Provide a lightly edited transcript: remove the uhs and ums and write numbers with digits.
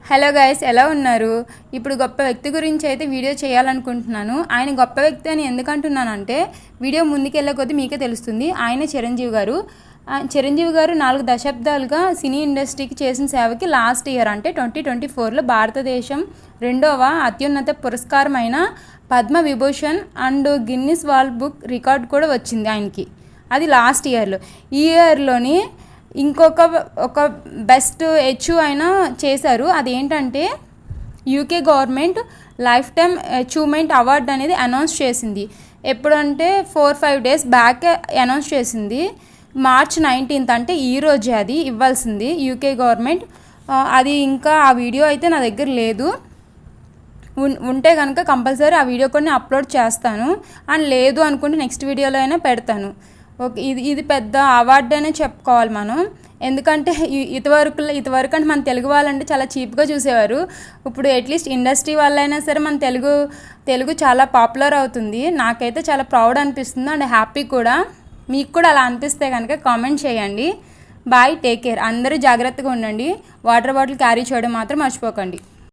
Hello guys, ఎలా ఉన్నారు? ఇప్పుడు గొప్ప వ్యక్తి గురించి అయితే వీడియో చేయాలనుకుంటున్నాను. ఆయన గొప్ప వ్యక్తి అని ఎందుకు అంటున్నానంటే వీడియో ముందుకెళ్ళే కొద్దీ మీకే తెలుస్తుంది. ఆయన చిరంజీవి గారు. 4 దశాబ్దాలుగా సినీ ఇండస్ట్రీకి చేసిన సేవకి లాస్ట్ ఇయర్ అంటే 2024లో భారతదేశం 2వ అత్యున్నత పురస్కారమైన Padma Vibhushan and Guinness world book record కూడా వచ్చింది ఆయనకి. అది లాస్ట్ ఇయర్లో. ఈ ఇయర్లోని ఒక బెస్ట్ అచీవ్ అయినా చేశారు. అదేంటంటే UK government life time achievement award అనేది అనౌన్స్ చేసింది. ఎప్పుడంటే 4-5 డేస్ బ్యాక్ అనౌన్స్ చేసింది. March 19th అంటే ఈరోజే అది ఇవ్వాల్సింది యూకే గవర్నమెంట్. అది ఇంకా ఆ వీడియో అయితే నా దగ్గర లేదు. ఉంటే కనుక కంపల్సరీ ఆ వీడియో కూడా నేను అప్లోడ్ చేస్తాను. అండ్ లేదు అనుకుంటే నెక్స్ట్ వీడియోలో అయినా పెడతాను. ఓకే, ఇది పెద్ద అవార్డు అనే చెప్పుకోవాలి మనం. ఎందుకంటే ఇదివరకు అంటే మన తెలుగు వాళ్ళంటే చాలా చీప్గా చూసేవారు. ఇప్పుడు అట్లీస్ట్ ఇండస్ట్రీ వాళ్ళైనా సరే మన తెలుగు చాలా పాపులర్ అవుతుంది. నాకైతే చాలా ప్రౌడ్ అనిపిస్తుంది అండ్ హ్యాపీ కూడా. మీకు కూడా అలా అనిపిస్తే కనుక కామెంట్ చేయండి. Bye, take care. అందరూ జాగ్రత్తగా ఉండండి. వాటర్ బాటిల్ క్యారీ చేయడం మాత్రం మర్చిపోకండి.